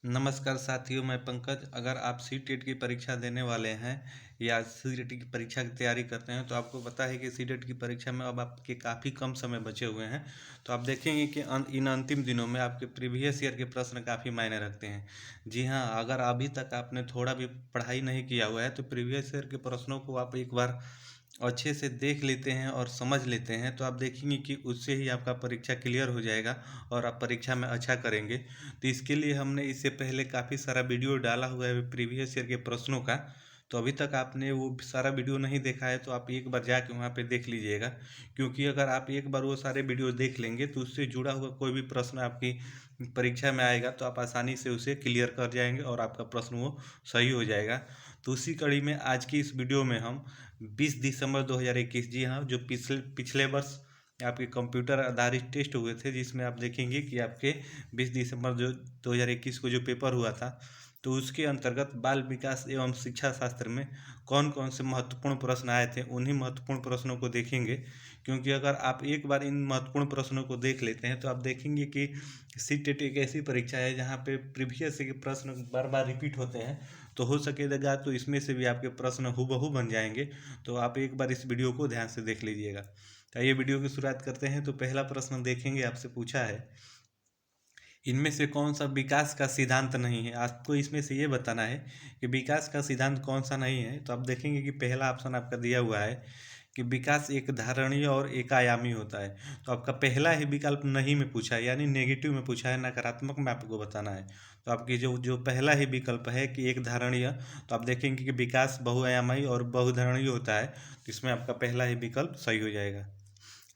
नमस्कार साथियों, मैं पंकज। अगर आप सीटेट की परीक्षा देने वाले हैं या सीटेट की परीक्षा की तैयारी करते हैं तो आपको पता है कि सीटेट की परीक्षा में अब आपके काफ़ी कम समय बचे हुए हैं। तो आप देखेंगे कि इन अंतिम दिनों में आपके प्रीवियस ईयर के प्रश्न काफ़ी मायने रखते हैं। जी हाँ, अगर अभी तक आपने थोड़ा भी पढ़ाई नहीं किया हुआ है तो प्रीवियस ईयर के प्रश्नों को आप एक बार अच्छे से देख लेते हैं और समझ लेते हैं तो आप देखेंगे कि उससे ही आपका परीक्षा क्लियर हो जाएगा और आप परीक्षा में अच्छा करेंगे। तो इसके लिए हमने इससे पहले काफ़ी सारा वीडियो डाला हुआ है प्रीवियस ईयर के प्रश्नों का। तो अभी तक आपने वो सारा वीडियो नहीं देखा है तो आप एक बार जाके वहाँ पे देख लीजिएगा, क्योंकि अगर आप एक बार वो सारे वीडियो देख लेंगे तो उससे जुड़ा हुआ कोई भी प्रश्न आपकी परीक्षा में आएगा तो आप आसानी से उसे क्लियर कर जाएंगे और आपका प्रश्न वो सही हो जाएगा। तो उसी कड़ी में आज की इस वीडियो में हम 20 दिसंबर 2021, जी हाँ, जो पिछले पिछले वर्ष आपके कंप्यूटर आधारित टेस्ट हुए थे, जिसमें आप देखेंगे कि आपके 20 दिसंबर जो 2021 को जो पेपर हुआ था, तो उसके अंतर्गत बाल विकास एवं शिक्षा शास्त्र में कौन कौन से महत्वपूर्ण प्रश्न आए थे, उन्हीं महत्वपूर्ण प्रश्नों को देखेंगे। क्योंकि अगर आप एक बार इन महत्वपूर्ण प्रश्नों को देख लेते हैं तो आप देखेंगे कि सीटेट एक ऐसी परीक्षा है जहाँ पे प्रीवियस के प्रश्न बार बार रिपीट होते हैं। तो हो सकेगा तो इसमें से भी आपके प्रश्न हूबहू बन जाएंगे। तो आप एक बार इस वीडियो को ध्यान से देख लीजिएगा। तो आइए वीडियो की शुरुआत करते हैं। तो पहला प्रश्न देखेंगे, आपसे पूछा है इनमें से कौन सा विकास का सिद्धांत नहीं है। आपको इसमें से ये बताना है कि विकास का सिद्धांत कौन सा नहीं है। तो आप देखेंगे कि पहला ऑप्शन आपका दिया हुआ है कि विकास एक धारणीय और एक आयामी होता है। तो आपका पहला ही विकल्प नहीं में पूछा है, यानी नेगेटिव में पूछा है, नकारात्मक में आपको बताना है। तो आपकी जो जो पहला ही विकल्प है कि एक धारणीय, तो आप देखेंगे कि विकास बहुआयामी और बहुधारणीय होता है। तो इसमें आपका पहला ही विकल्प सही हो जाएगा।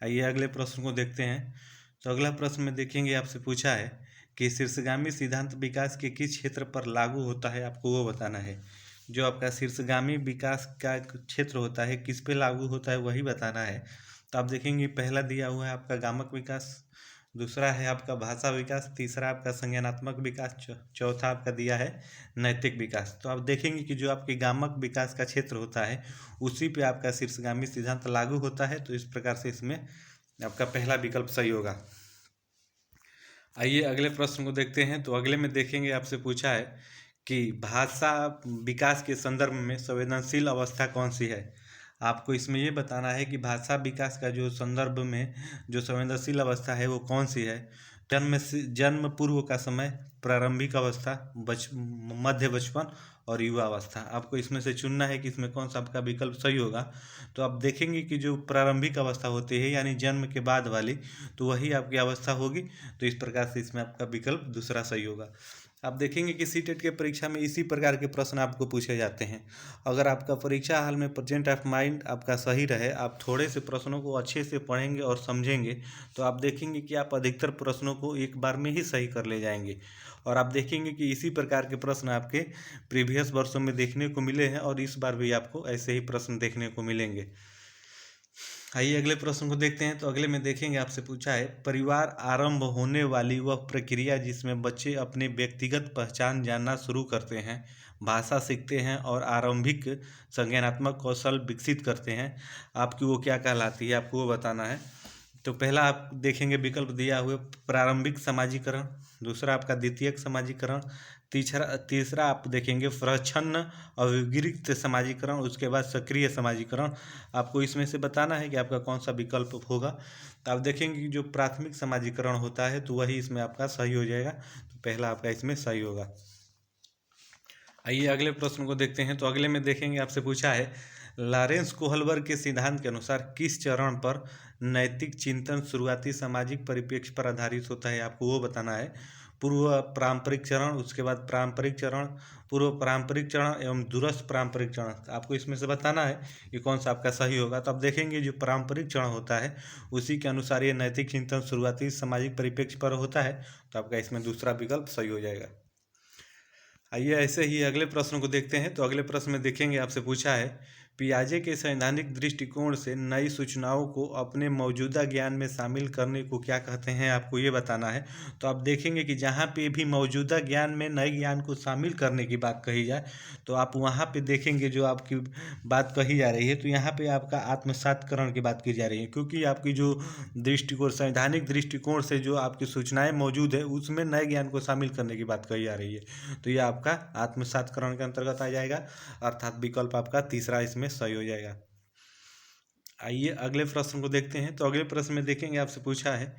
आइए अगले प्रश्न को देखते हैं। तो अगला प्रश्न में देखेंगे, आपसे पूछा है कि शीर्षगामी सिद्धांत विकास के किस क्षेत्र पर लागू होता है, आपको वो बताना है। जो आपका शीर्षगामी विकास का क्षेत्र होता है किस पे लागू होता है वही बताना है। तो आप देखेंगे पहला दिया हुआ है आपका गामक विकास, दूसरा है आपका भाषा विकास, तीसरा आपका संज्ञानात्मक विकास, चौथा आपका दिया है नैतिक विकास। तो आप देखेंगे कि जो आपके गामक विकास का क्षेत्र होता है उसी पे आपका शीर्षगामी सिद्धांत लागू होता है। तो इस प्रकार से इसमें आपका पहला विकल्प सही होगा। आइए अगले प्रश्न को देखते हैं। तो अगले में देखेंगे, आपसे पूछा है कि भाषा विकास के संदर्भ में संवेदनशील अवस्था कौन सी है। आपको इसमें ये बताना है कि भाषा विकास का जो संदर्भ में जो संवेदनशील अवस्था है वो कौन सी है। जन्म पूर्व का समय, प्रारंभिक अवस्था, मध्य बचपन और युवा अवस्था। आपको इसमें से चुनना है कि इसमें कौन सा आपका विकल्प सही होगा। तो आप देखेंगे कि जो प्रारंभिक अवस्था होती है यानी जन्म के बाद वाली, तो वही आपकी अवस्था होगी। तो इस प्रकार से इसमें आपका विकल्प दूसरा सही होगा। आप देखेंगे कि सीटेट के परीक्षा में इसी प्रकार के प्रश्न आपको पूछे जाते हैं। अगर आपका परीक्षा हाल में प्रेजेंट ऑफ माइंड आपका सही रहे, आप थोड़े से प्रश्नों को अच्छे से पढ़ेंगे और समझेंगे, तो आप देखेंगे कि आप अधिकतर प्रश्नों को एक बार में ही सही कर ले जाएंगे। और आप देखेंगे कि इसी प्रकार के प्रश्न आपके प्रीवियस वर्षों में देखने को मिले हैं और इस बार भी आपको ऐसे ही प्रश्न देखने को मिलेंगे। आइए अगले प्रश्न को देखते हैं। तो अगले में देखेंगे, आपसे पूछा है परिवार आरंभ होने वाली वह प्रक्रिया जिसमें बच्चे अपने व्यक्तिगत पहचान जानना शुरू करते हैं, भाषा सीखते हैं और आरंभिक संज्ञानात्मक कौशल विकसित करते हैं, आपकी वो क्या कहलाती है, आपको वो बताना है। तो पहला आप देखेंगे विकल्प दिया हुआ प्रारंभिक समाजीकरण, दूसरा आपका द्वितीयक समाजीकरण, तीसरा आप देखेंगे प्रच्छन्न अविकृत समाजीकरण, उसके बाद सक्रिय समाजीकरण। आपको इसमें से बताना है कि आपका कौन सा विकल्प होगा। तो आप देखेंगे कि जो प्राथमिक समाजीकरण होता है तो वही इसमें आपका सही हो जाएगा। तो पहला आपका इसमें सही होगा। आइए अगले प्रश्न को देखते हैं। तो अगले में देखेंगे, आपसे पूछा है लॉरेंस कोहलबर्ग के सिद्धांत के अनुसार किस चरण पर नैतिक चिंतन शुरुआती सामाजिक परिप्रेक्ष्य पर आधारित होता है, आपको वो बताना है। पूर्व पारंपरिक चरण, उसके बाद पारंपरिक चरण, पूर्व पारंपरिक चरण एवं दूरस्थ पारंपरिक चरण। आपको इसमें से बताना है कि कौन सा आपका सही होगा। तो आप देखेंगे जो पारंपरिक चरण होता है उसी के अनुसार ये नैतिक चिंतन शुरुआती सामाजिक परिप्रेक्ष्य पर होता है। तो आपका इसमें दूसरा विकल्प सही हो जाएगा। आइए ऐसे ही अगले प्रश्न को देखते हैं। तो अगले प्रश्न में देखेंगे, आपसे पूछा है पियाजे के सैद्धांतिक दृष्टिकोण से नई सूचनाओं को अपने मौजूदा ज्ञान में शामिल करने को क्या कहते हैं, आपको ये बताना है। तो आप देखेंगे कि जहाँ पे भी मौजूदा ज्ञान में नए ज्ञान को शामिल करने की बात कही जाए तो आप वहाँ पे देखेंगे जो आपकी बात कही जा रही है, तो यहाँ पे आपका आत्मसातकरण की बात की जा रही है, क्योंकि आपकी जो दृष्टिकोण सैद्धांतिक दृष्टिकोण से जो आपकी सूचनाएँ मौजूद है उसमें नए ज्ञान को शामिल करने की बात कही जा रही है। तो ये आपका आत्मसातकरण के अंतर्गत आ जाएगा, अर्थात विकल्प आपका तीसरा इसमें सही हो जाएगा। आइए अगले प्रश्न को देखते हैं। तो अगले प्रश्न में देखेंगे आपसे पूछा है,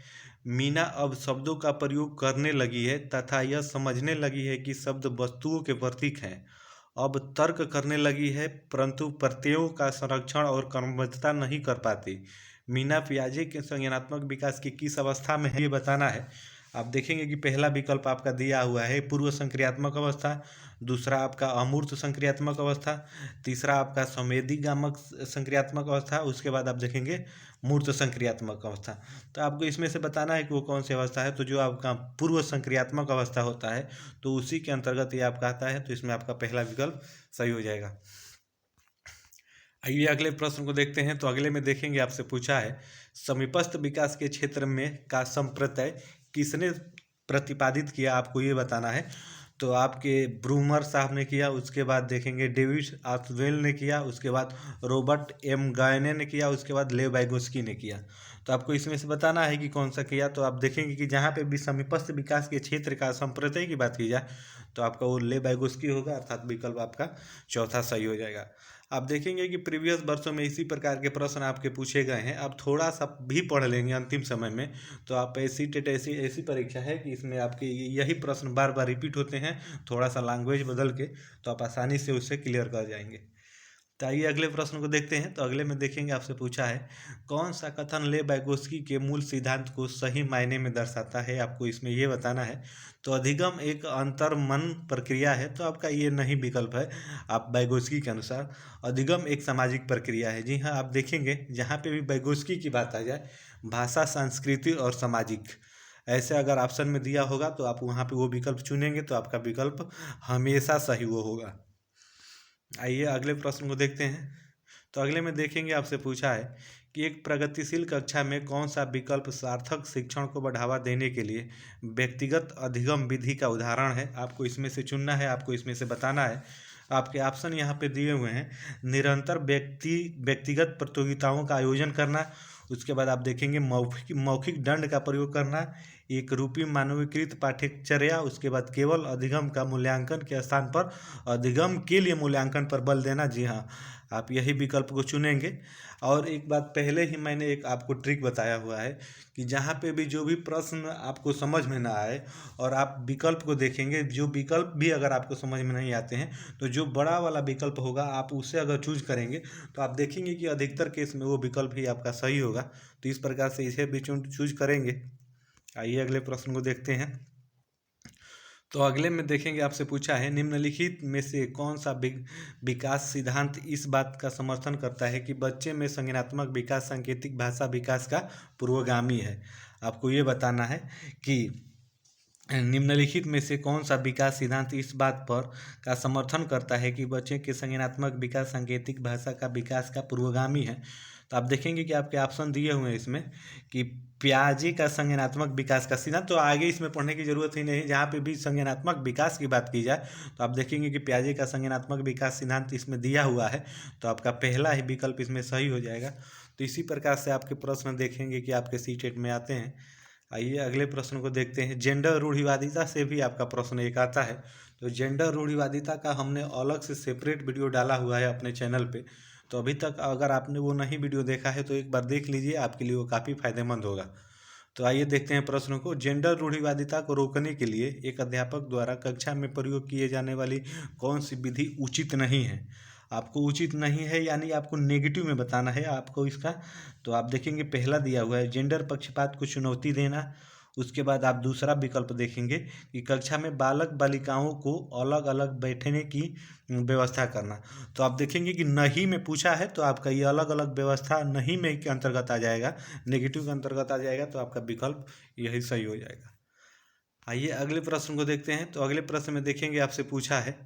मीना अब शब्दों का प्रयोग करने लगी है तथा यह समझने लगी है कि शब्द वस्तुओं के प्रतीक हैं। अब तर्क करने लगी है परंतु प्रत्ययों का संरक्षण और क्रमबद्धता नहीं कर पाती। मीना पियाजे के संज्ञानात्मक विकास की किस अवस्था में है, ये बताना है। आप देखेंगे कि पहला विकल्प आपका दिया हुआ है पूर्व संक्रियात्मक अवस्था, दूसरा आपका अमूर्त संक्रियात्मक अवस्था, तीसरा आपका संवेदीगामक संक्रियात्मक अवस्था, उसके बाद आप देखेंगे मूर्त संक्रियात्मक अवस्था। तो आपको इसमें से बताना है कि वो कौन सी अवस्था है। तो जो आपका पूर्व संक्रियात्मक अवस्था होता है तो उसी के अंतर्गत ये आपका आता है, तो इसमें आपका पहला विकल्प सही हो जाएगा। आइए अगले प्रश्न को देखते हैं। तो अगले में देखेंगे आपसे पूछा है, समीपस्थ विकास के क्षेत्र में का संप्रत्यय किसने प्रतिपादित किया, आपको ये बताना है। तो आपके ब्रूमर साहब ने किया, उसके बाद देखेंगे डेविड आर्थवेल ने किया, उसके बाद रॉबर्ट एम गायने ने किया, उसके बाद लेव वाइगोस्की ने किया। तो आपको इसमें से बताना है कि कौन सा किया। तो आप देखेंगे कि जहाँ पे भी समीपस्थ विकास के क्षेत्र का संप्रत्यय की बात की जाए तो आपका वो लेव वाइगोस्की होगा, अर्थात विकल्प आपका चौथा सही हो जाएगा। आप देखेंगे कि प्रीवियस वर्षों में इसी प्रकार के प्रश्न आपके पूछे गए हैं। आप थोड़ा सा भी पढ़ लेंगे अंतिम समय में तो आप ऐसी ऐसी परीक्षा है कि इसमें आपके यही प्रश्न बार बार रिपीट होते हैं, थोड़ा सा लैंग्वेज बदल के, तो आप आसानी से उससे क्लियर कर जाएंगे। तो आइए अगले प्रश्न को देखते हैं। तो अगले में देखेंगे आपसे पूछा है, कौन सा कथन लेव वाइगोस्की के मूल सिद्धांत को सही मायने में दर्शाता है, आपको इसमें ये बताना है। तो अधिगम एक अंतर्मन प्रक्रिया है, तो आपका ये नहीं विकल्प है। आप वाइगोस्की के अनुसार अधिगम एक सामाजिक प्रक्रिया है। जी हाँ, आप देखेंगे जहाँ पे भी वाइगोस्की की बात आ जाए, भाषा, संस्कृति और सामाजिक, ऐसे अगर ऑप्शन में दिया होगा तो आप वहाँ पे वो विकल्प चुनेंगे तो आपका विकल्प हमेशा सही वो होगा। आइए अगले प्रश्न को देखते हैं। तो अगले में देखेंगे आपसे पूछा है कि एक प्रगतिशील कक्षा में कौन सा विकल्प सार्थक शिक्षण को बढ़ावा देने के लिए व्यक्तिगत अधिगम विधि का उदाहरण है, आपको इसमें से चुनना है, आपको इसमें से बताना है। आपके ऑप्शन यहाँ पे दिए हुए हैं, निरंतर व्यक्तिगत प्रतियोगिताओं का आयोजन करना, उसके बाद आप देखेंगे मौखिक दंड का प्रयोग करना, एक रूपी मानवीकृत पाठ्यचर्या, उसके बाद केवल अधिगम का मूल्यांकन के स्थान पर अधिगम के लिए मूल्यांकन पर बल देना। जी हाँ, आप यही विकल्प को चुनेंगे। और एक बात पहले ही मैंने एक आपको ट्रिक बताया हुआ है कि जहाँ पे भी जो भी प्रश्न आपको समझ में ना आए और आप विकल्प को देखेंगे, जो विकल्प भी अगर आपको समझ में नहीं आते हैं तो जो बड़ा वाला विकल्प होगा आप उसे अगर चूज करेंगे तो आप देखेंगे कि अधिकतर केस में वो विकल्प ही आपका सही होगा। तो इस प्रकार से इसे भी चूज करेंगे। आइए अगले प्रश्न को देखते हैं। तो अगले में देखेंगे आपसे पूछा है, निम्नलिखित में से कौन सा विकास सिद्धांत इस बात का समर्थन करता है कि बच्चे में संज्ञानात्मक विकास सांकेतिक भाषा विकास का पूर्वगामी है। आपको ये बताना है कि निम्नलिखित में से कौन सा विकास सिद्धांत इस बात पर का समर्थन करता है कि बच्चे के संज्ञानात्मक विकास सांकेतिक भाषा का विकास का पूर्वगामी है। तो आप देखेंगे कि आपके ऑप्शन दिए हुए हैं इसमें कि पियाजे का संज्ञानात्मक विकास का सिद्धांत, तो आगे इसमें पढ़ने की जरूरत ही नहीं, जहाँ पे भी संज्ञानात्मक विकास की बात की जाए तो आप देखेंगे कि पियाजे का संज्ञानात्मक विकास सिद्धांत इसमें दिया हुआ है, तो आपका पहला ही विकल्प इसमें सही हो जाएगा। तो इसी प्रकार से आपके प्रश्न देखेंगे कि आपके सीटेट में आते हैं। आइए अगले प्रश्न को देखते हैं। जेंडर रूढ़िवादिता से भी आपका प्रश्न एक आता है। तो जेंडर रूढ़िवादिता का हमने अलग से सेपरेट वीडियो डाला हुआ है अपने चैनल पे, तो अभी तक अगर आपने वो नहीं वीडियो देखा है तो एक बार देख लीजिए, आपके लिए वो काफ़ी फायदेमंद होगा। तो आइए देखते हैं प्रश्नों को। जेंडर रूढ़िवादिता को रोकने के लिए एक अध्यापक द्वारा कक्षा में प्रयोग किए जाने वाली कौन सी विधि उचित नहीं है। आपको उचित नहीं है यानी आपको नेगेटिव में बताना है आपको इसका। तो आप देखेंगे पहला दिया हुआ है जेंडर पक्षपात को चुनौती देना, उसके बाद आप दूसरा विकल्प देखेंगे कि कक्षा में बालक बालिकाओं को अलग अलग बैठने की व्यवस्था करना। तो आप देखेंगे कि नहीं में पूछा है तो आपका ये अलग अलग व्यवस्था नहीं में के अंतर्गत आ जाएगा, नेगेटिव के अंतर्गत आ जाएगा, तो आपका विकल्प यही सही हो जाएगा। आइए अगले प्रश्न को देखते हैं। तो अगले प्रश्न में देखेंगे आपसे पूछा है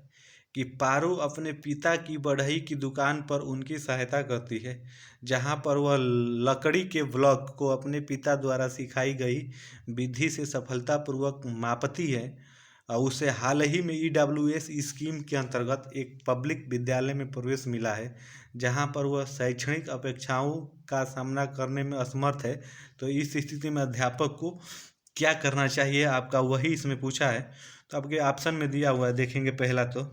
कि पारो अपने पिता की बढ़ई की दुकान पर उनकी सहायता करती है, जहाँ पर वह लकड़ी के ब्लॉक को अपने पिता द्वारा सिखाई गई विधि से सफलतापूर्वक मापती है। और उसे हाल ही में EWS स्कीम के अंतर्गत एक पब्लिक विद्यालय में प्रवेश मिला है, जहाँ पर वह शैक्षणिक अपेक्षाओं का सामना करने में असमर्थ है। तो इस स्थिति में अध्यापक को क्या करना चाहिए, आपका वही इसमें पूछा है। तो आपके ऑप्शन में दिया हुआ है, देखेंगे पहला तो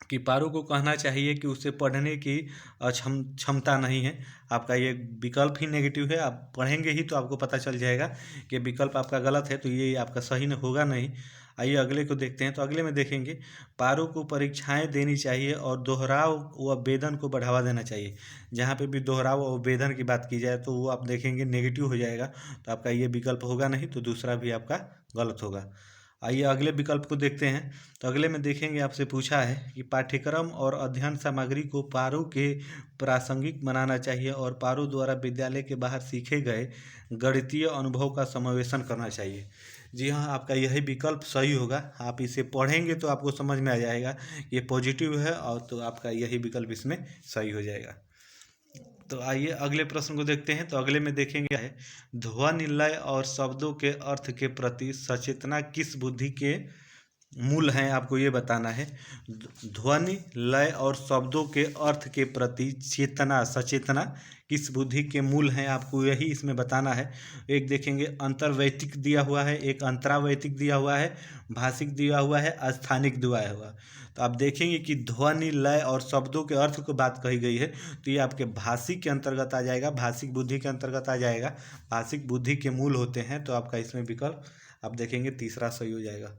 कि पारो को कहना चाहिए कि उसे पढ़ने की क्षमता नहीं है। आपका ये विकल्प ही नेगेटिव है, आप पढ़ेंगे ही तो आपको पता चल जाएगा कि विकल्प आपका गलत है, तो ये आपका सही होगा नहीं। आइए अगले को देखते हैं। तो अगले में देखेंगे पारो को परीक्षाएं देनी चाहिए और दोहराव व वेदन को बढ़ावा देना चाहिए। जहाँ पे भी दोहराव और वेदन की बात की जाए तो वो आप देखेंगे नेगेटिव हो जाएगा, तो आपका ये विकल्प होगा नहीं, तो दूसरा भी आपका गलत होगा। आइए अगले विकल्प को देखते हैं। तो अगले में देखेंगे, आपसे पूछा है कि पाठ्यक्रम और अध्ययन सामग्री को पारो के प्रासंगिक बनाना चाहिए और पारो द्वारा विद्यालय के बाहर सीखे गए गणितीय अनुभव का समावेशन करना चाहिए। जी हाँ, आपका यही विकल्प सही होगा। आप इसे पढ़ेंगे तो आपको समझ में आ जाएगा ये पॉजिटिव है, और तो आपका यही विकल्प इसमें सही हो जाएगा। तो आइए अगले प्रश्न को देखते हैं। तो अगले में देखेंगे है ध्वनि लय और शब्दों के अर्थ के प्रति सचेतना किस बुद्धि के मूल हैं, आपको ये बताना है। ध्वनि लय और शब्दों के अर्थ के प्रति चेतना सचेतना किस बुद्धि के मूल हैं, आपको यही इसमें बताना है। एक देखेंगे अंतर्वैयक्तिक दिया हुआ है, एक अंतरावैयक्तिक दिया हुआ है, भाषिक दिया हुआ है, स्थानिक दिया हुआ। तो आप देखेंगे कि ध्वनि लय और शब्दों के अर्थ को बात कही गई है, तो ये आपके भाषिक के अंतर्गत आ जाएगा, भाषिक बुद्धि के अंतर्गत आ जाएगा। भाषिक बुद्धि के मूल होते हैं, तो आपका इसमें विकल्प आप देखेंगे तीसरा सही हो जाएगा।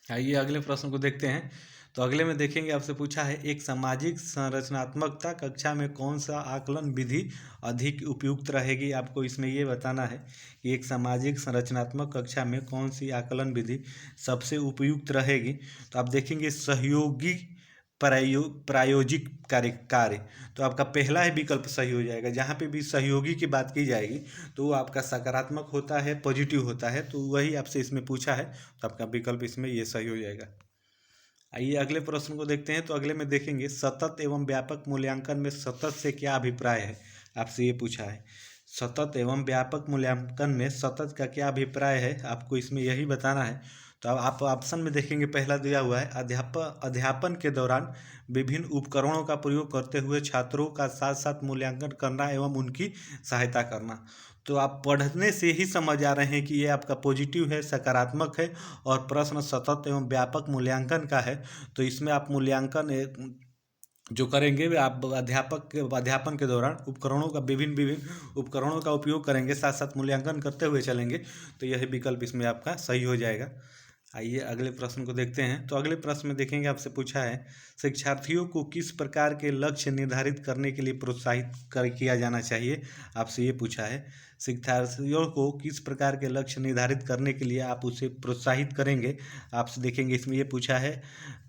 आइए अगले प्रश्न को देखते हैं। तो अगले में देखेंगे, आपसे पूछा है एक सामाजिक संरचनात्मकता कक्षा में कौन सा आकलन विधि अधिक उपयुक्त रहेगी। आपको इसमें ये बताना है कि एक सामाजिक संरचनात्मक कक्षा में कौन सी आकलन विधि सबसे उपयुक्त रहेगी। तो आप देखेंगे सहयोगी प्रायोजिक कार्य, तो आपका पहला ही विकल्प सही हो जाएगा। जहाँ पे भी सहयोगी की बात की जाएगी तो वो आपका सकारात्मक होता है, पॉजिटिव होता है, तो वही आपसे इसमें पूछा है, तो आपका विकल्प इसमें ये सही हो जाएगा। आइए अगले प्रश्न को देखते हैं। तो अगले में देखेंगे सतत एवं व्यापक मूल्यांकन में सतत से क्या अभिप्राय है, आपसे ये पूछा है। सतत एवं व्यापक मूल्यांकन में सतत का क्या अभिप्राय है, आपको इसमें यही बताना है। तो अब आप ऑप्शन में देखेंगे, पहला दिया हुआ है अध्यापन के दौरान विभिन्न उपकरणों का प्रयोग करते हुए छात्रों का साथ साथ मूल्यांकन करना एवं उनकी सहायता करना। तो आप पढ़ने से ही समझ आ रहे हैं कि ये आपका पॉजिटिव है, सकारात्मक है, और प्रश्न सतत एवं व्यापक मूल्यांकन का है। तो इसमें आप मूल्यांकन जो करेंगे वे आप अध्यापन के दौरान उपकरणों का विभिन्न उपकरणों का उपयोग करेंगे, साथ साथ मूल्यांकन करते हुए चलेंगे, तो यह विकल्प इसमें आपका सही हो जाएगा। आइए अगले प्रश्न को देखते हैं। तो अगले प्रश्न में देखेंगे, आपसे पूछा है शिक्षार्थियों को किस प्रकार के लक्ष्य निर्धारित करने के लिए प्रोत्साहित किया जाना चाहिए, आपसे ये पूछा है। शिक्षार्थियों को किस प्रकार के लक्ष्य निर्धारित करने के लिए आप उसे प्रोत्साहित करेंगे, आपसे देखेंगे इसमें ये पूछा है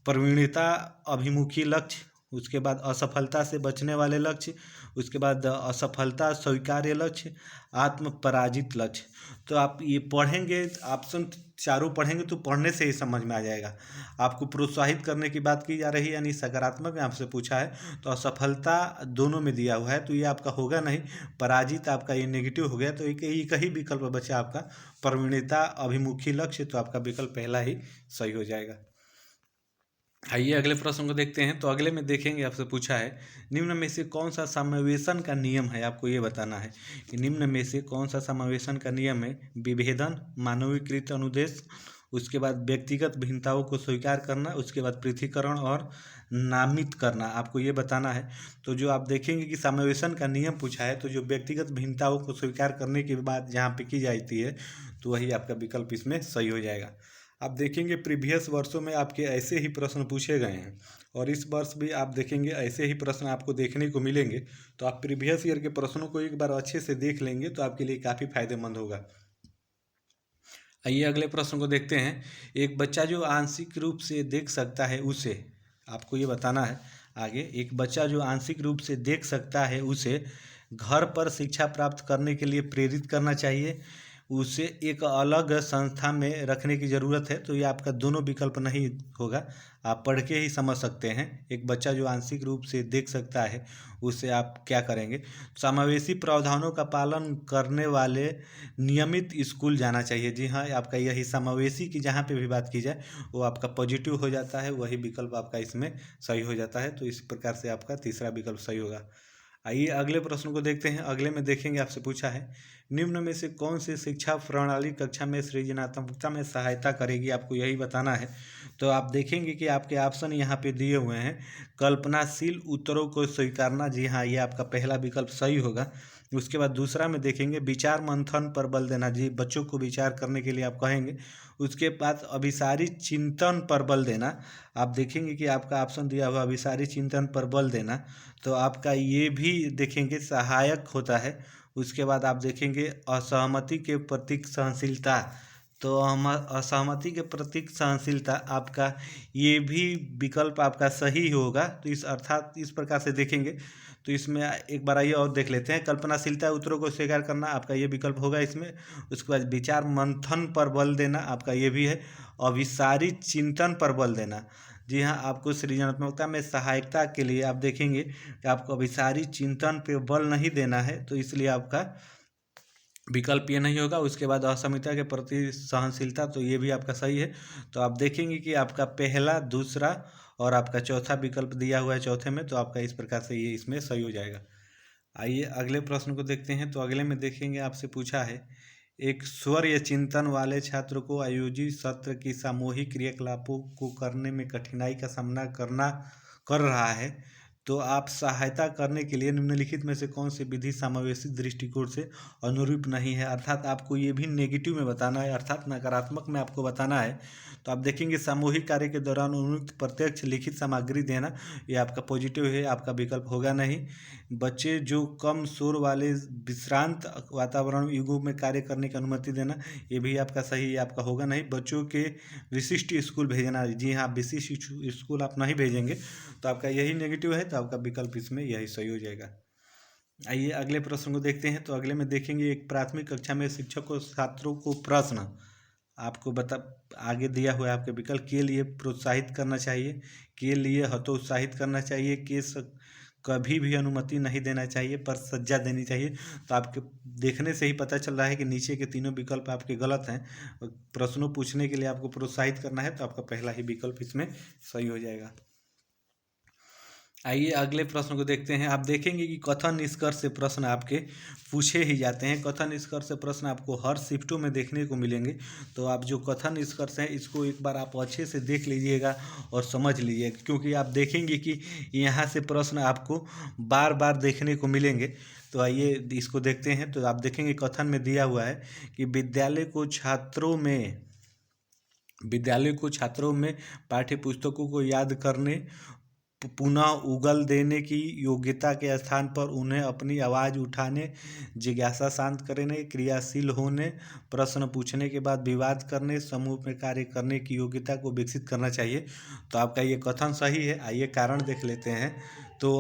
प्रवीणता अभिमुखी लक्ष्य, उसके बाद असफलता से बचने वाले लक्ष्य, उसके बाद असफलता स्वीकार्य लक्ष्य, आत्म पराजित लक्ष्य। तो आप ये पढ़ेंगे, ऑप्शन चारों पढ़ेंगे तो पढ़ने से ही समझ में आ जाएगा। आपको प्रोत्साहित करने की बात की जा रही है, यानी सकारात्मक में आपसे पूछा है, तो असफलता दोनों में दिया हुआ है, तो ये आपका होगा नहीं। पराजित आपका ये नेगेटिव हो गया, तो एक ही विकल्प बचा आपका प्रवीणता अभिमुखी लक्ष्य, तो आपका विकल्प पहला ही सही हो जाएगा। आइए अगले प्रश्न को देखते हैं। तो अगले में देखेंगे, आपसे पूछा है निम्न में से कौन सा समावेशन का नियम है, आपको ये बताना है कि निम्न में से कौन सा समावेशन का नियम है। विभेदन, मानवीकृत अनुदेश, उसके बाद व्यक्तिगत भिन्नताओं को स्वीकार करना, उसके बाद पृथकीकरण और नामित करना, आपको ये बताना है। तो जो आप देखेंगे कि समावेशन का नियम पूछा है, तो जो व्यक्तिगत भिन्नताओं को स्वीकार करने की बात जहाँ पे की जाती है, तो वही आपका विकल्प इसमें सही हो जाएगा। आप देखेंगे प्रीवियस वर्षों में आपके ऐसे ही प्रश्न पूछे गए हैं, और इस वर्ष भी आप देखेंगे ऐसे ही प्रश्न आपको देखने को मिलेंगे। तो आप प्रीवियस ईयर के प्रश्नों को एक बार अच्छे से देख लेंगे तो आपके लिए काफ़ी फायदेमंद होगा। आइए अगले प्रश्न को देखते हैं। एक बच्चा जो आंशिक रूप से देख सकता है उसे, आपको ये बताना है आगे, एक बच्चा जो आंशिक रूप से देख सकता है उसे घर पर शिक्षा प्राप्त करने के लिए प्रेरित करना चाहिए, उसे एक अलग संस्था में रखने की ज़रूरत है। तो ये आपका दोनों विकल्प नहीं होगा, आप पढ़ के ही समझ सकते हैं। एक बच्चा जो आंशिक रूप से देख सकता है उसे आप क्या करेंगे। समावेशी प्रावधानों का पालन करने वाले नियमित स्कूल जाना चाहिए। जी हाँ, आपका यही समावेशी की जहाँ पे भी बात की जाए वो आपका पॉजिटिव हो जाता है, वही विकल्प आपका इसमें सही हो जाता है। तो इस प्रकार से आपका तीसरा विकल्प सही होगा। आइए अगले प्रश्न को देखते हैं। अगले में देखेंगे, आपसे पूछा है निम्न में से कौन सी शिक्षा प्रणाली कक्षा में सृजनात्मकता में सहायता करेगी, आपको यही बताना है। तो आप देखेंगे कि आपके ऑप्शन यहाँ पे दिए हुए हैं। कल्पनाशील उत्तरों को स्वीकारना, जी हाँ, ये आपका पहला विकल्प सही होगा। उसके बाद दूसरा में देखेंगे विचार मंथन पर बल देना, जी बच्चों को विचार करने के लिए आप कहेंगे। उसके बाद अभिसारी चिंतन पर बल देना, आप देखेंगे कि आपका ऑप्शन दिया हुआ अभिसारी चिंतन पर बल देना, तो आपका ये भी देखेंगे सहायक होता है। उसके बाद आप देखेंगे असहमति के प्रति सहनशीलता, तो हम असहमति के प्रति सहनशीलता आपका ये भी विकल्प आपका सही होगा। तो इस अर्थात इस प्रकार से देखेंगे तो इसमें एक बार आइए और देख लेते हैं। कल्पनाशीलता उत्तरों को स्वीकार करना आपका ये विकल्प होगा इसमें। उसके बाद विचार मंथन पर बल देना आपका ये भी है। अभिसारी चिंतन पर बल देना, जी हाँ, आपको सृजनात्मकता में सहायता के लिए आप देखेंगे कि आपको अभिसारी चिंतन पे बल नहीं देना है, तो इसलिए आपका विकल्प ये नहीं होगा। उसके बाद असमिता के प्रति सहनशीलता, तो ये भी आपका सही है। तो आप देखेंगे कि आपका पहला, दूसरा और आपका चौथा विकल्प दिया हुआ है चौथे में, तो आपका इस प्रकार से ये इसमें सही हो जाएगा। आइए अगले प्रश्न को देखते हैं। तो अगले में देखेंगे, आपसे पूछा है एक स्वर या चिंतन वाले छात्र को आयोजित सत्र की सामूहिक क्रियाकलापों को करने में कठिनाई का सामना कर रहा है, तो आप सहायता करने के लिए निम्नलिखित में से कौन सी विधि समावेशी दृष्टिकोण से अनुरूप नहीं है। अर्थात आपको ये भी नेगेटिव में बताना है, अर्थात नकारात्मक में आपको बताना है। तो आप देखेंगे सामूहिक कार्य के दौरान उन्मुक्त प्रत्यक्ष लिखित सामग्री देना, ये आपका पॉजिटिव है, आपका विकल्प होगा नहीं। बच्चे जो कम शोर वाले विश्रांत वातावरण युगों में कार्य करने की अनुमति देना, ये भी आपका सही है, आपका होगा नहीं। बच्चों के विशिष्ट स्कूल भेजना, जी हाँ, विशिष्ट स्कूल आप नहीं भेजेंगे, तो आपका यही नेगेटिव है, तो आपका विकल्प इसमें यही सही हो जाएगा। आइए अगले प्रश्न को देखते हैं। तो अगले में देखेंगे एक प्राथमिक कक्षा में शिक्षक को छात्रों को प्रश्न आपको आगे दिया हुआ है आपके विकल्प के लिए प्रोत्साहित करना चाहिए, के लिए हतोत्साहित करना चाहिए, कभी भी अनुमति नहीं देना चाहिए, पर सज्जा देनी चाहिए। तो आपके देखने से ही पता चल रहा है कि नीचे के तीनों विकल्प आपके गलत हैं। प्रश्नों पूछने के लिए आपको प्रोत्साहित करना है, तो आपका पहला ही विकल्प इसमें सही हो जाएगा। आइए अगले प्रश्न को देखते हैं। आप देखेंगे कि कथन निष्कर्ष से प्रश्न आपके पूछे ही जाते हैं। कथन निष्कर्ष से प्रश्न आपको हर शिफ्टों में देखने को मिलेंगे। तो आप जो कथन निष्कर्ष हैं इसको एक बार आप अच्छे से देख लीजिएगा और समझ लीजिएगा, क्योंकि आप देखेंगे कि यहाँ से प्रश्न आपको बार बार देखने को मिलेंगे। तो आइए इसको देखते हैं। तो आप देखेंगे कथन में दिया हुआ है कि विद्यालय को छात्रों में पाठ्य पुस्तकों को याद करने, पुनः उगल देने की योग्यता के स्थान पर उन्हें अपनी आवाज़ उठाने, जिज्ञासा शांत करने, क्रियाशील होने, प्रश्न पूछने के बाद विवाद करने, समूह में कार्य करने की योग्यता को विकसित करना चाहिए। तो आपका ये कथन सही है। आइए कारण देख लेते हैं। तो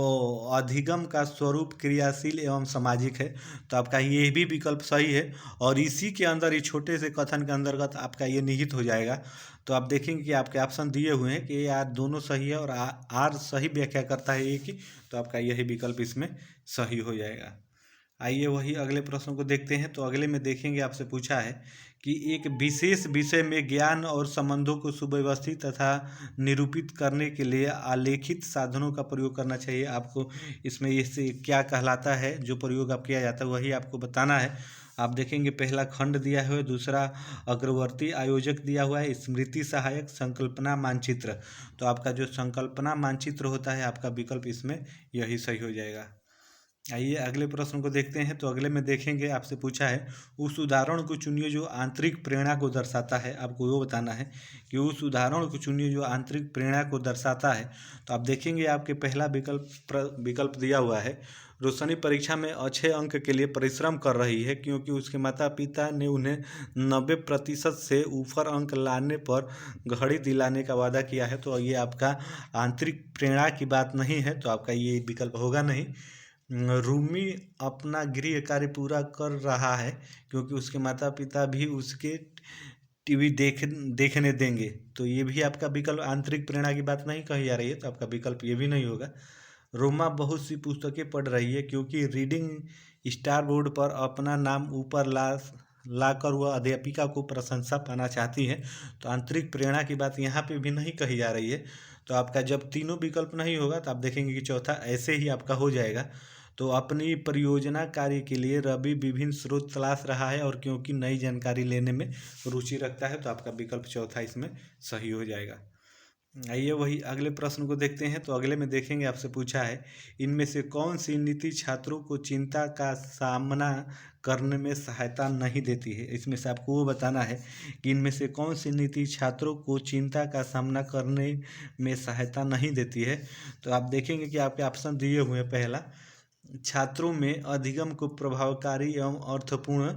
अधिगम का स्वरूप क्रियाशील एवं सामाजिक है, तो आपका ये भी विकल्प सही है। और इसी के अंदर, इस छोटे से कथन के अंतर्गत आपका ये निहित हो जाएगा। तो आप देखेंगे कि आपके ऑप्शन दिए हुए हैं कि यार दोनों सही है और आर सही व्याख्या करता है एक ही, तो आपका यही विकल्प इसमें सही हो जाएगा। आइए वही अगले प्रश्न को देखते हैं। तो अगले में देखेंगे, आपसे पूछा है कि एक विशेष विषय में ज्ञान और संबंधों को सुव्यवस्थित तथा निरूपित करने के लिए आलेखित साधनों का प्रयोग करना चाहिए। आपको इसमें इससे क्या कहलाता है, जो प्रयोग आप किया जाता है वही आपको बताना है। आप देखेंगे पहला खंड दिया हुआ है, दूसरा अग्रवर्ती आयोजक दिया हुआ है, स्मृति सहायक, संकल्पना मानचित्र। तो आपका जो संकल्पना मानचित्र होता है आपका विकल्प इसमें यही सही हो जाएगा। आइए अगले प्रश्न को देखते हैं। तो अगले में देखेंगे, आपसे पूछा है उस उदाहरण को चुनिए जो आंतरिक प्रेरणा को दर्शाता है। आपको वो बताना है कि उस उदाहरण को चुनिए जो आंतरिक प्रेरणा को दर्शाता है। तो आप देखेंगे आपके पहला विकल्प दिया हुआ है, रोशनी परीक्षा में अच्छे अंक के लिए परिश्रम कर रही है क्योंकि उसके माता पिता ने उन्हें 90% से ऊपर अंक लाने पर घड़ी दिलाने का वादा किया है। तो ये आपका आंतरिक प्रेरणा की बात नहीं है, तो आपका ये विकल्प होगा नहीं। रूमी अपना गृह कार्य पूरा कर रहा है क्योंकि उसके माता पिता भी उसके टीवी देखने देंगे। तो ये भी आपका विकल्प, आंतरिक प्रेरणा की बात नहीं कही जा रही है, तो आपका विकल्प ये भी नहीं होगा। रोमा बहुत सी पुस्तकें पढ़ रही है क्योंकि रीडिंग स्टार बोर्ड पर अपना नाम ऊपर लाकर वह अध्यापिका को प्रशंसा पाना चाहती है। तो आंतरिक प्रेरणा की बात यहाँ पे भी नहीं कही जा रही है। तो आपका जब तीनों विकल्प नहीं होगा तो आप देखेंगे कि चौथा ऐसे ही आपका हो जाएगा। तो अपनी परियोजना कार्य के लिए रवि विभिन्न स्रोत तलाश रहा है और क्योंकि नई जानकारी लेने में रुचि रखता है, तो आपका विकल्प चौथा इसमें सही हो जाएगा। आइए वही अगले प्रश्न को देखते हैं। तो अगले में देखेंगे, आपसे पूछा है इनमें से कौन सी नीति छात्रों को चिंता का सामना करने में सहायता नहीं देती है। इसमें से आपको वो बताना है कि इनमें से कौन सी नीति छात्रों को चिंता का सामना करने में सहायता नहीं देती है। तो आप देखेंगे कि आपके ऑप्शन दिए हुए हैं। पहला, छात्रों में अधिगम को प्रभावकारी एवं अर्थपूर्ण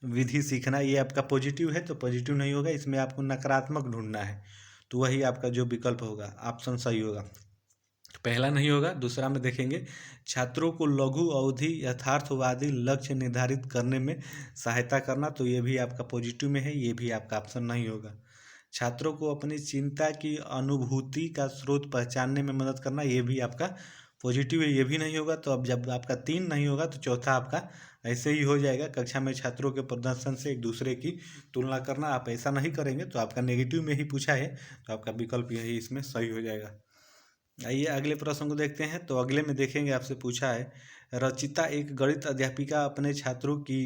विधि सीखना, ये आपका पॉजिटिव है, तो पॉजिटिव नहीं होगा, इसमें आपको नकारात्मक ढूंढना है। तो वही आपका जो विकल्प होगा ऑप्शन सही होगा। पहला नहीं होगा। दूसरा में देखेंगे, छात्रों को लघु अवधि यथार्थवादी लक्ष्य निर्धारित करने में सहायता करना, तो ये भी आपका पॉजिटिव में है, ये भी आपका ऑप्शन नहीं होगा। छात्रों को अपनी चिंता की अनुभूति का स्रोत पहचानने में मदद करना, ये भी आपका पॉजिटिव है, ये भी नहीं होगा। तो अब जब आपका 3 नहीं होगा तो चौथा आपका ऐसे ही हो जाएगा। कक्षा में छात्रों के प्रदर्शन से एक दूसरे की तुलना करना, आप ऐसा नहीं करेंगे, तो आपका नेगेटिव में ही पूछा है, तो आपका विकल्प यही इसमें सही हो जाएगा। आइए अगले प्रश्न को देखते हैं। तो अगले में देखेंगे, आपसे पूछा है रचिता एक गणित अध्यापिका अपने छात्रों की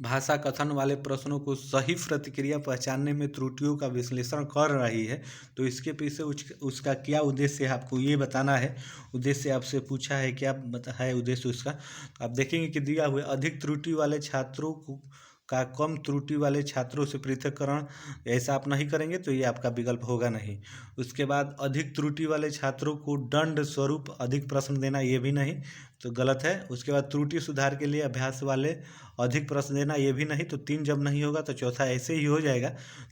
भाषा कथन वाले प्रश्नों को सही प्रतिक्रिया पहचानने में त्रुटियों का विश्लेषण कर रही है। तो इसके पीछे उसका क्या उद्देश्य है, आपको ये बताना है। उद्देश्य आपसे पूछा है, क्या है उद्देश्य उसका। आप देखेंगे कि दिया हुआ अधिक त्रुटि वाले छात्रों को का कम त्रुटि वाले छात्रों से पृथक्करण, ऐसा आप नहीं करेंगे तो ये आपका विकल्प होगा नहीं। उसके बाद अधिक त्रुटि वाले छात्रों को दंड स्वरूप अधिक प्रश्न देना, ये भी नहीं, तो गलत है। उसके बाद त्रुटि सुधार के लिए अभ्यास वाले अधिक प्रश्न देना, ये भी नहीं, तो 3 जब नहीं होगा तो चौथा ऐसे ही हो जाएगा।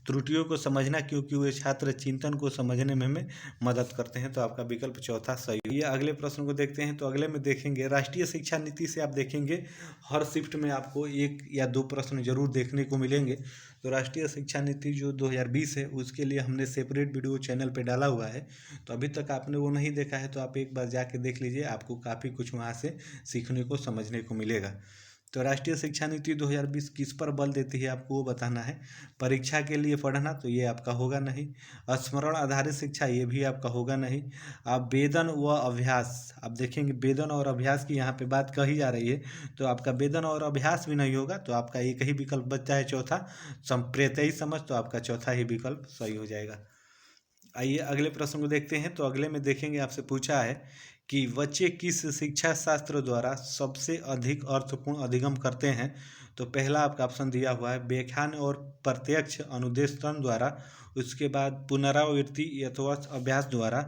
त्रुटियों को समझना क्योंकि वे छात्र चिंतन को समझने में हमें मदद करते हैं, तो आपका विकल्प चौथा सही है। ये अगले प्रश्न को देखते हैं। तो अगले में देखेंगे, राष्ट्रीय शिक्षा नीति से आप देखेंगे हर शिफ्ट में आपको 1 या 2 प्रश्न जरूर देखने को मिलेंगे। तो राष्ट्रीय शिक्षा नीति जो 2020 है, उसके लिए हमने सेपरेट वीडियो चैनल पे डाला हुआ है। तो अभी तक आपने वो नहीं देखा है तो आप एक बार जाके देख लीजिए, आपको काफ़ी कुछ वहाँ से सीखने को समझने को मिलेगा। तो राष्ट्रीय शिक्षा नीति 2020 किस पर बल देती है, आपको वो बताना है। परीक्षा के लिए पढ़ना, तो ये आपका होगा नहीं। स्मरण आधारित शिक्षा, ये भी आपका होगा नहीं। आप वेदन व अभ्यास, आप देखेंगे वेदन और अभ्यास की यहाँ पे बात कही जा रही है, तो आपका वेदन और अभ्यास भी नहीं होगा। तो आपका एक ही विकल्प बचता है चौथा, संप्रेतयी समझ, तो आपका चौथा ही विकल्प सही हो जाएगा। आइए अगले प्रश्न को देखते हैं। तो अगले में देखेंगे, आपसे पूछा है कि बच्चे किस शिक्षा शास्त्र द्वारा सबसे अधिक अर्थपूर्ण अधिगम करते हैं। तो पहला आपका ऑप्शन दिया हुआ है व्याख्यान और प्रत्यक्ष अनुदेशन द्वारा। उसके बाद पुनरावृत्ति यथोवत अभ्यास द्वारा।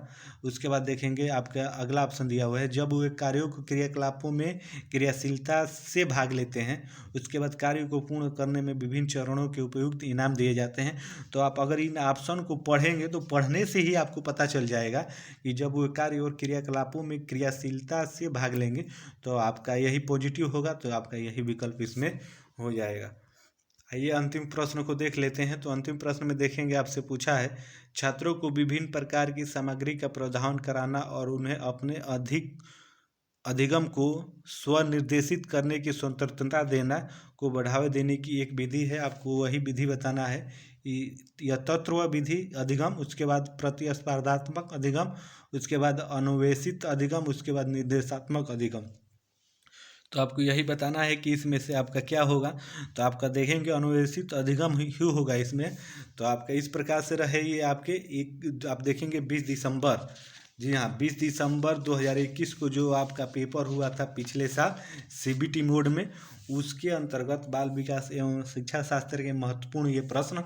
उसके बाद देखेंगे आपका अगला ऑप्शन दिया हुआ है जब वे कार्यों को क्रियाकलापों में क्रियाशीलता से भाग लेते हैं। उसके बाद कार्य को पूर्ण करने में विभिन्न चरणों के उपयुक्त इनाम दिए जाते हैं। तो आप अगर इन ऑप्शन को पढ़ेंगे तो पढ़ने से ही आपको पता चल जाएगा कि जब वो कार्य और क्रियाकलापों में क्रियाशीलता से भाग लेंगे तो आपका यही पॉजिटिव होगा, तो आपका यही विकल्प इसमें हो जाएगा। आइए अंतिम प्रश्न को देख लेते हैं। तो अंतिम प्रश्न में देखेंगे, आपसे पूछा है छात्रों को विभिन्न प्रकार की सामग्री का प्रावधान कराना और उन्हें अपने अधिगम को स्वनिर्देशित करने की स्वतंत्रता देना को बढ़ावा देने की एक विधि है। आपको वही विधि बताना है। यह तत्व विधि अधिगम, उसके बाद प्रतिस्पर्धात्मक अधिगम, उसके बाद अनुवेशित अधिगम, उसके बाद निर्देशात्मक अधिगम। तो आपको यही बताना है कि इसमें से आपका क्या होगा। तो आपका देखेंगे अनुवेशित अधिगम ही होगा इसमें। तो आपका इस प्रकार से रहे ये आपके एक, आप देखेंगे 20 दिसंबर, जी हाँ 20 दिसंबर 2021 को जो आपका पेपर हुआ था पिछले साल CBT मोड में, उसके अंतर्गत बाल विकास एवं शिक्षा शास्त्र के महत्वपूर्ण ये प्रश्न,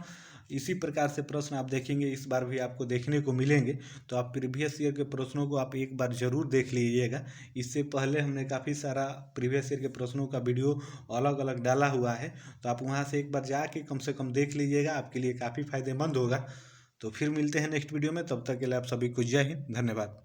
इसी प्रकार से प्रश्न आप देखेंगे इस बार भी आपको देखने को मिलेंगे। तो आप प्रीवियस ईयर के प्रश्नों को आप एक बार ज़रूर देख लीजिएगा। इससे पहले हमने काफ़ी सारा प्रीवियस ईयर के प्रश्नों का वीडियो अलग अलग डाला हुआ है, तो आप वहाँ से एक बार जाके कम से कम देख लीजिएगा, आपके लिए काफ़ी फायदेमंद होगा। तो फिर मिलते हैं नेक्स्ट वीडियो में, तब तक के लिए आप सभी को जय हिंद, धन्यवाद।